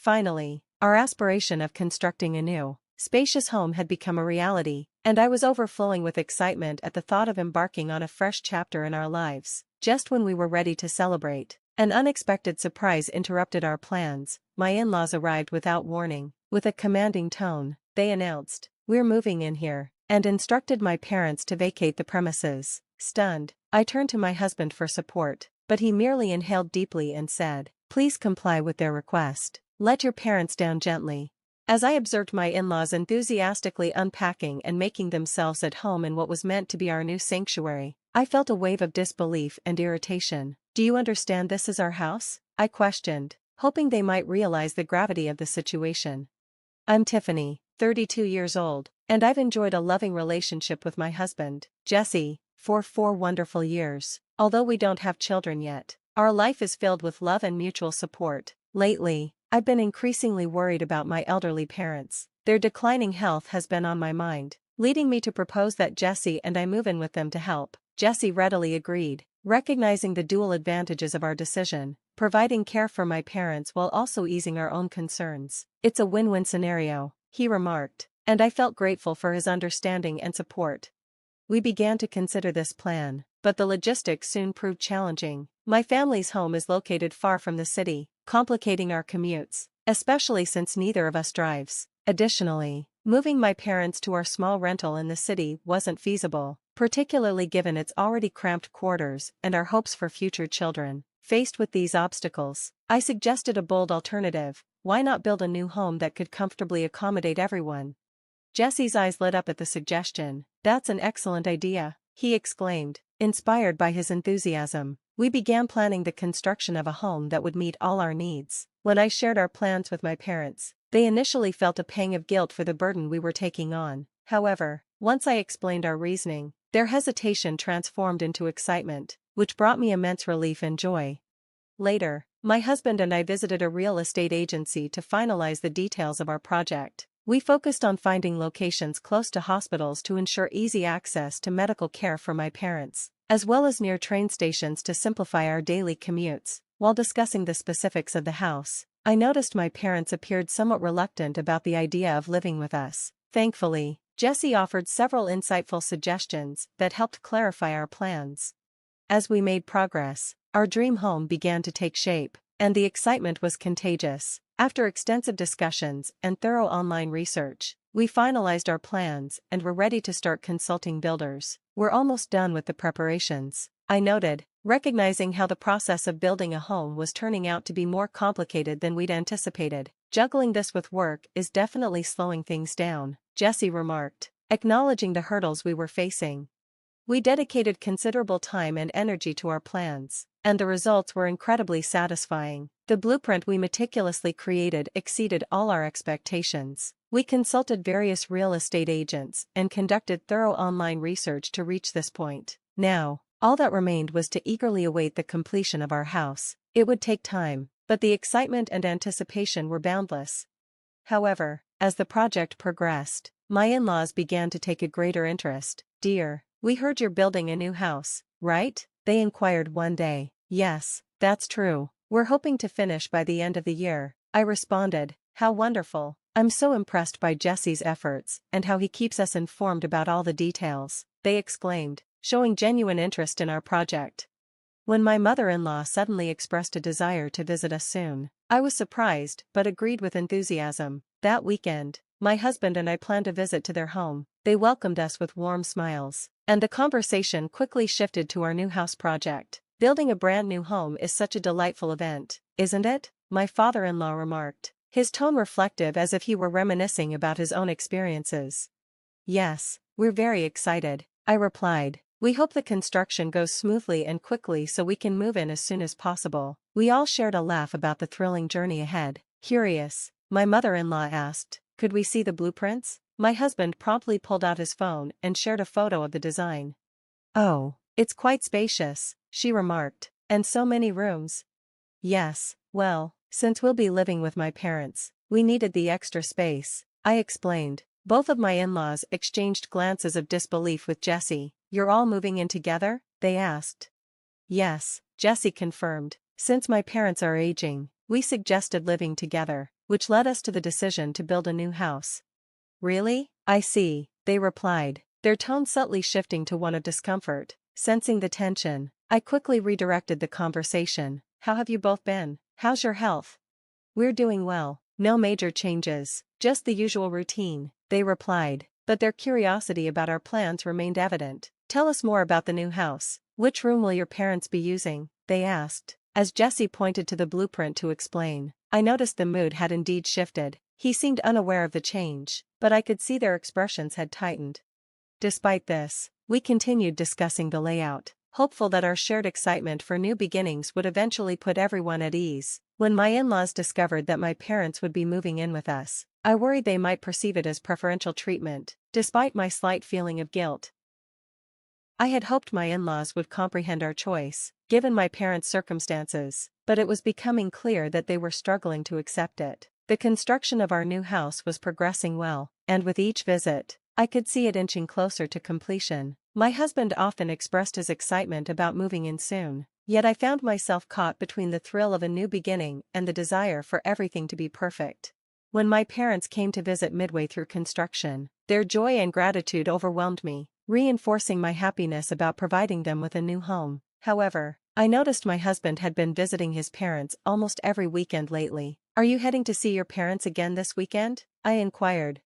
Finally, our aspiration of constructing a new, spacious home had become a reality, and I was overflowing with excitement at the thought of embarking on a fresh chapter in our lives. Just when we were ready to celebrate, an unexpected surprise interrupted our plans. My in-laws arrived without warning. With a commanding tone, they announced, "We're moving in here," and instructed my parents to vacate the premises. Stunned, I turned to my husband for support, but he merely inhaled deeply and said, "Please comply with their request. Let your parents down gently." As I observed my in-laws enthusiastically unpacking and making themselves at home in what was meant to be our new sanctuary, I felt a wave of disbelief and irritation. "Do you understand this is our house?" I questioned, hoping they might realize the gravity of the situation. "I'm Tiffany, 32 years old, and I've enjoyed a loving relationship with my husband, Jesse, for 4 wonderful years. Although we don't have children yet, our life is filled with love and mutual support. Lately, I've been increasingly worried about my elderly parents. Their declining health has been on my mind, leading me to propose that Jesse and I move in with them to help." Jesse readily agreed, recognizing the dual advantages of our decision, providing care for my parents while also easing our own concerns. "It's a win-win scenario," he remarked, and I felt grateful for his understanding and support. We began to consider this plan, but the logistics soon proved challenging. My family's home is located far from the city, complicating our commutes, especially since neither of us drives. Additionally, moving my parents to our small rental in the city wasn't feasible, particularly given its already cramped quarters and our hopes for future children. Faced with these obstacles, I suggested a bold alternative: why not build a new home that could comfortably accommodate everyone? Jesse's eyes lit up at the suggestion. "That's an excellent idea," he exclaimed, inspired by his enthusiasm. We began planning the construction of a home that would meet all our needs. When I shared our plans with my parents, they initially felt a pang of guilt for the burden we were taking on. However, once I explained our reasoning, their hesitation transformed into excitement, which brought me immense relief and joy. Later, my husband and I visited a real estate agency to finalize the details of our project. We focused on finding locations close to hospitals to ensure easy access to medical care for my parents, as well as near train stations to simplify our daily commutes. While discussing the specifics of the house, I noticed my parents appeared somewhat reluctant about the idea of living with us. Thankfully, Jesse offered several insightful suggestions that helped clarify our plans. As we made progress, our dream home began to take shape, and the excitement was contagious. After extensive discussions and thorough online research, we finalized our plans and were ready to start consulting builders. "We're almost done with the preparations," I noted, recognizing how the process of building a home was turning out to be more complicated than we'd anticipated. "Juggling this with work is definitely slowing things down," Jesse remarked, acknowledging the hurdles we were facing. We dedicated considerable time and energy to our plans, and the results were incredibly satisfying. The blueprint we meticulously created exceeded all our expectations. We consulted various real estate agents and conducted thorough online research to reach this point. Now, all that remained was to eagerly await the completion of our house. It would take time, but the excitement and anticipation were boundless. However, as the project progressed, my in-laws began to take a greater interest. "Dear, we heard you're building a new house, right?" they inquired one day. "Yes, that's true. We're hoping to finish by the end of the year," I responded. "How wonderful. I'm so impressed by Jesse's efforts and how he keeps us informed about all the details," they exclaimed, showing genuine interest in our project. When my mother-in-law suddenly expressed a desire to visit us soon, I was surprised but agreed with enthusiasm. That weekend, my husband and I planned a visit to their home. They welcomed us with warm smiles, and the conversation quickly shifted to our new house project. "Building a brand new home is such a delightful event, isn't it?" my father-in-law remarked, his tone reflective as if he were reminiscing about his own experiences. "Yes, we're very excited," I replied. "We hope the construction goes smoothly and quickly so we can move in as soon as possible." We all shared a laugh about the thrilling journey ahead. Curious, my mother-in-law asked, "Could we see the blueprints?" My husband promptly pulled out his phone and shared a photo of the design. "Oh, it's quite spacious," she remarked, "and so many rooms." "Yes, well, since we'll be living with my parents, we needed the extra space," I explained. Both of my in-laws exchanged glances of disbelief with Jesse. "You're all moving in together?" they asked. "Yes," Jesse confirmed. "Since my parents are aging, we suggested living together. which led us to the decision to build a new house. Really? I see, they replied, their tone subtly shifting to one of discomfort. Sensing the tension, I quickly redirected the conversation. How have you both been? How's your health? We're doing well, no major changes, just the usual routine, they replied, but their curiosity about our plans remained evident. Tell us more about the new house. Which room will your parents be using? They asked. As Jesse pointed to the blueprint to explain, I noticed the mood had indeed shifted. He seemed unaware of the change, but I could see their expressions had tightened. Despite this, we continued discussing the layout, hopeful that our shared excitement for new beginnings would eventually put everyone at ease. When my in-laws discovered that my parents would be moving in with us, I worried they might perceive it as preferential treatment, despite my slight feeling of guilt. I had hoped my in-laws would comprehend our choice, given my parents' circumstances, but it was becoming clear that they were struggling to accept it. The construction of our new house was progressing well, and with each visit, I could see it inching closer to completion. My husband often expressed his excitement about moving in soon, yet I found myself caught between the thrill of a new beginning and the desire for everything to be perfect. When my parents came to visit midway through construction, their joy and gratitude overwhelmed me, reinforcing my happiness about providing them with a new home. However, I noticed my husband had been visiting his parents almost every weekend lately. Are you heading to see your parents again this weekend? I inquired.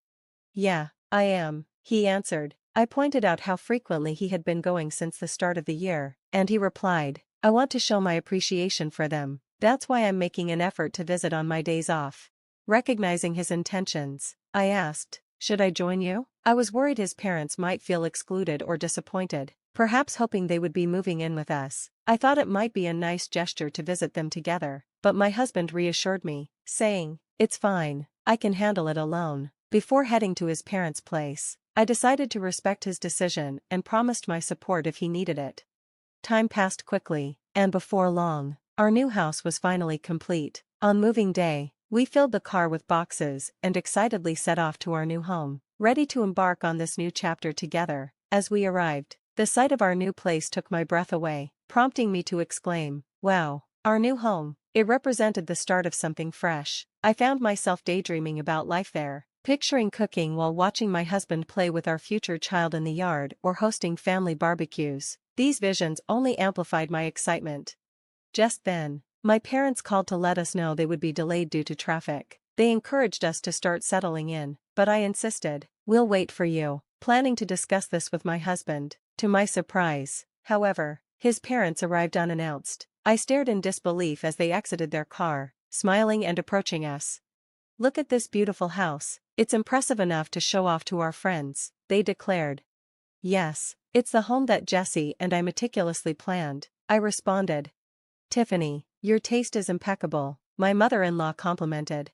Yeah, I am, he answered. I pointed out how frequently he had been going since the start of the year, and he replied, I want to show my appreciation for them. That's why I'm making an effort to visit on my days off. Recognizing his intentions, I asked, should I join you? I was worried his parents might feel excluded or disappointed, perhaps hoping they would be moving in with us. I thought it might be a nice gesture to visit them together, but my husband reassured me, saying, it's fine, I can handle it alone. Before heading to his parents' place, I decided to respect his decision and promised my support if he needed it. Time passed quickly, and before long, our new house was finally complete. On moving day, we filled the car with boxes and excitedly set off to our new home, ready to embark on this new chapter together. As we arrived, the sight of our new place took my breath away, prompting me to exclaim, wow, our new home. It represented the start of something fresh. I found myself daydreaming about life there, picturing cooking while watching my husband play with our future child in the yard or hosting family barbecues. These visions only amplified my excitement. Just then, my parents called to let us know they would be delayed due to traffic. They encouraged us to start settling in, but I insisted, we'll wait for you, planning to discuss this with my husband. To my surprise, however, his parents arrived unannounced. I stared in disbelief as they exited their car, smiling and approaching us. Look at this beautiful house, it's impressive enough to show off to our friends, they declared. Yes, it's the home that Jesse and I meticulously planned, I responded. Tiffany, your taste is impeccable, my mother-in-law complimented.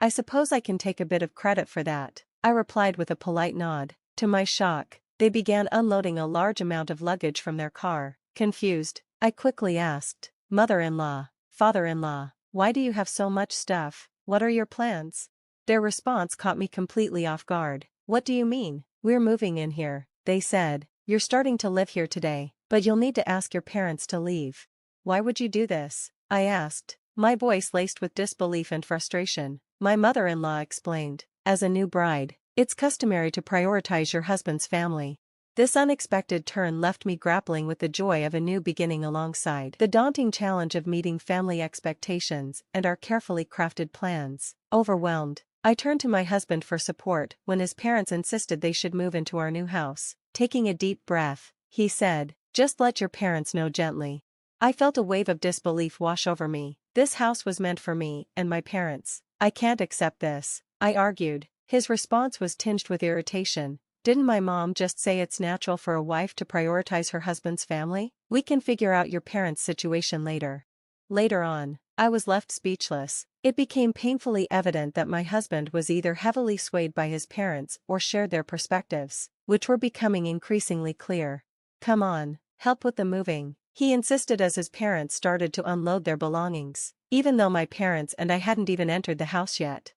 I suppose I can take a bit of credit for that, I replied with a polite nod. To my shock, they began unloading a large amount of luggage from their car. Confused, I quickly asked, mother-in-law, father-in-law, why do you have so much stuff? What are your plans? Their response caught me completely off guard. What do you mean? We're moving in here, they said. You're starting to live here today, but you'll need to ask your parents to leave. Why would you do this? I asked, my voice laced with disbelief and frustration. My mother-in-law explained, as a new bride, it's customary to prioritize your husband's family. This unexpected turn left me grappling with the joy of a new beginning alongside the daunting challenge of meeting family expectations and our carefully crafted plans. Overwhelmed, I turned to my husband for support when his parents insisted they should move into our new house. Taking a deep breath, he said, just let your parents know gently. I felt a wave of disbelief wash over me. This house was meant for me and my parents. I can't accept this, I argued. His response was tinged with irritation. Didn't my mom just say it's natural for a wife to prioritize her husband's family? We can figure out your parents' situation later. Later on, I was left speechless. It became painfully evident that my husband was either heavily swayed by his parents or shared their perspectives, which were becoming increasingly clear. Come on, help with the moving, he insisted as his parents started to unload their belongings, even though my parents and I hadn't even entered the house yet.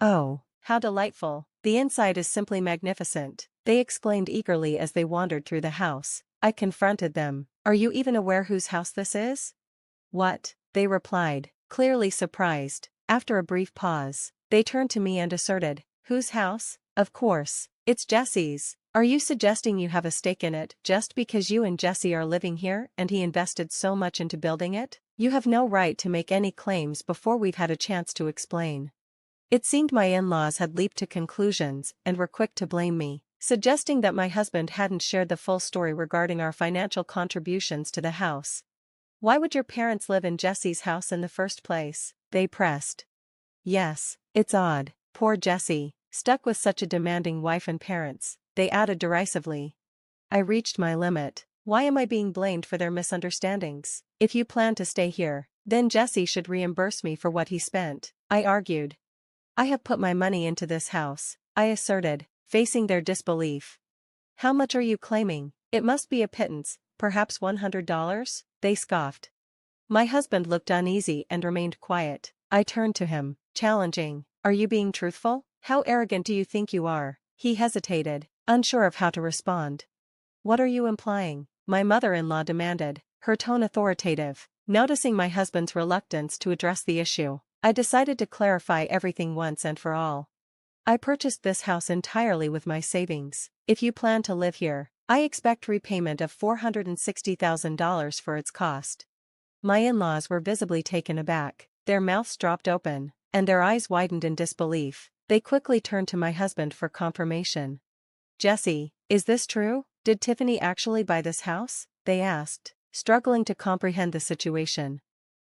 Oh, how delightful, the inside is simply magnificent, they exclaimed eagerly as they wandered through the house. I confronted them. Are you even aware whose house this is? What? They replied, clearly surprised. After a brief pause, they turned to me and asserted, "Whose house? Of course, it's Jesse's. Are you suggesting you have a stake in it just because you and Jesse are living here and he invested so much into building it? You have no right to make any claims before we've had a chance to explain." It seemed my in-laws had leaped to conclusions and were quick to blame me, suggesting that my husband hadn't shared the full story regarding our financial contributions to the house. "Why would your parents live in Jesse's house in the first place?" they pressed. "Yes, it's odd. Poor Jesse, stuck with such a demanding wife and parents," they added derisively. I reached my limit. Why am I being blamed for their misunderstandings? If you plan to stay here, then Jesse should reimburse me for what he spent, I argued. "I have put my money into this house," I asserted, facing their disbelief. "How much are you claiming? It must be a pittance, perhaps $100? They scoffed. My husband looked uneasy and remained quiet. I turned to him, challenging, "Are you being truthful? How arrogant do you think you are?" He hesitated, unsure of how to respond. "What are you implying?" my mother-in-law demanded, her tone authoritative. Noticing my husband's reluctance to address the issue, I decided to clarify everything once and for all. "I purchased this house entirely with my savings. If you plan to live here, I expect repayment of $460,000 for its cost." My in-laws were visibly taken aback, their mouths dropped open, and their eyes widened in disbelief. They quickly turned to my husband for confirmation. "Jesse, is this true? Did Tiffany actually buy this house?" they asked, struggling to comprehend the situation.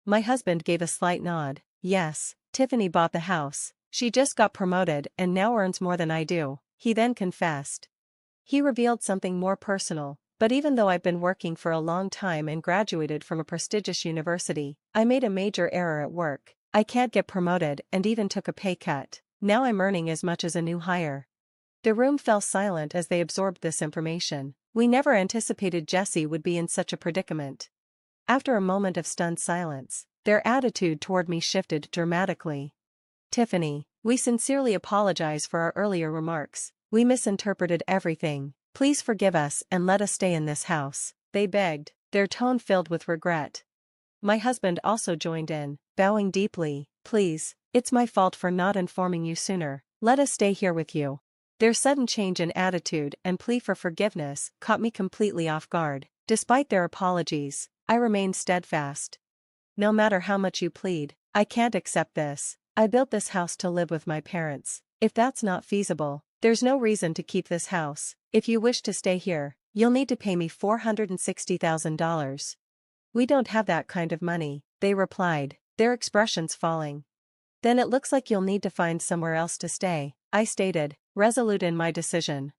My husband gave a slight nod. "Yes, Tiffany bought the house. She just got promoted and now earns more than I do," he then confessed. He revealed something more personal, but even though I've been working for a long time and graduated from a prestigious university, I made a major error at work. I can't get promoted and even took a pay cut. Now I'm earning as much as a new hire. The room fell silent as they absorbed this information. We never anticipated Jesse would be in such a predicament. After a moment of stunned silence, their attitude toward me shifted dramatically. "Tiffany, we sincerely apologize for our earlier remarks. We misinterpreted everything. Please forgive us and let us stay in this house," they begged, their tone filled with regret. My husband also joined in, bowing deeply. "Please, it's my fault for not informing you sooner. Let us stay here with you." Their sudden change in attitude and plea for forgiveness caught me completely off guard. Despite their apologies, I remained steadfast. "No matter how much you plead, I can't accept this. I built this house to live with my parents. If that's not feasible, there's no reason to keep this house. If you wish to stay here, you'll need to pay me $460,000. "We don't have that kind of money," they replied, their expressions falling. "Then it looks like you'll need to find somewhere else to stay," I stated, resolute in my decision.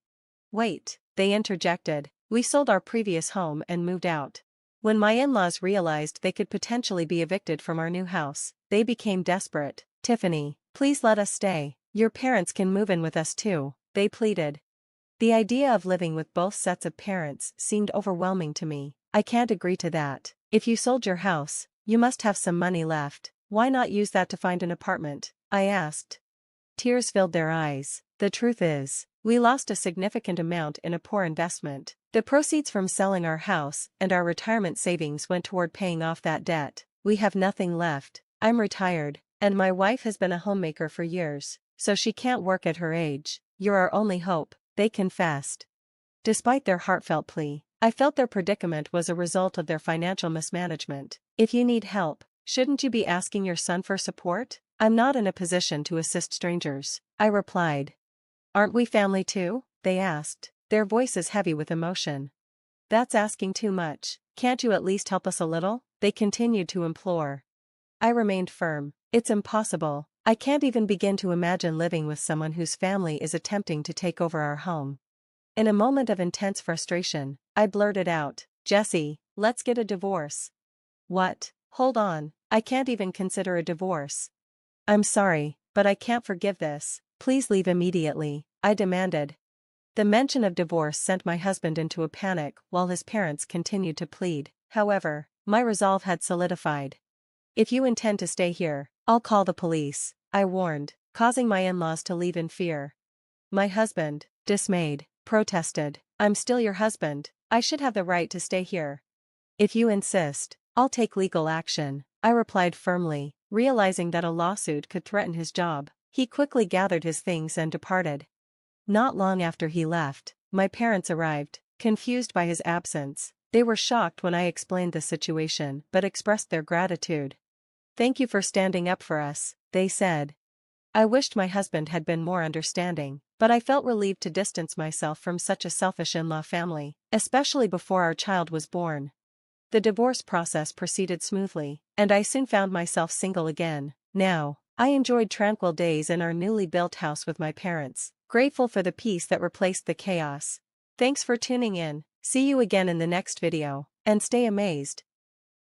"Wait," they interjected, "we sold our previous home and moved out." When my in-laws realized they could potentially be evicted from our new house, they became desperate. "Tiffany, please let us stay. Your parents can move in with us too," they pleaded. The idea of living with both sets of parents seemed overwhelming to me. "I can't agree to that. If you sold your house, you must have some money left. Why not use that to find an apartment?" I asked. Tears filled their eyes. "The truth is, we lost a significant amount in a poor investment. The proceeds from selling our house and our retirement savings went toward paying off that debt. We have nothing left. I'm retired, and my wife has been a homemaker for years, so she can't work at her age. You're our only hope," they confessed. Despite their heartfelt plea, I felt their predicament was a result of their financial mismanagement. "If you need help, shouldn't you be asking your son for support? I'm not in a position to assist strangers," I replied. "Aren't we family too?" they asked, their voices heavy with emotion. "That's asking too much. Can't you at least help us a little?" they continued to implore. I remained firm. "It's impossible. I can't even begin to imagine living with someone whose family is attempting to take over our home." In a moment of intense frustration, I blurted out, "Jesse, let's get a divorce." "What? Hold on, I can't even consider a divorce." "I'm sorry, but I can't forgive this. Please leave immediately," I demanded. The mention of divorce sent my husband into a panic while his parents continued to plead. However, my resolve had solidified. "If you intend to stay here, I'll call the police," I warned, causing my in-laws to leave in fear. My husband, dismayed, protested, "I'm still your husband. I should have the right to stay here." "If you insist, I'll take legal action," I replied firmly. Realizing that a lawsuit could threaten his job, he quickly gathered his things and departed. Not long after he left, my parents arrived, confused by his absence. They were shocked when I explained the situation but expressed their gratitude. "Thank you for standing up for us," they said. I wished my husband had been more understanding, but I felt relieved to distance myself from such a selfish in-law family, especially before our child was born. The divorce process proceeded smoothly, and I soon found myself single again. Now, I enjoyed tranquil days in our newly built house with my parents, grateful for the peace that replaced the chaos. Thanks for tuning in. See you again in the next video, and stay amazed.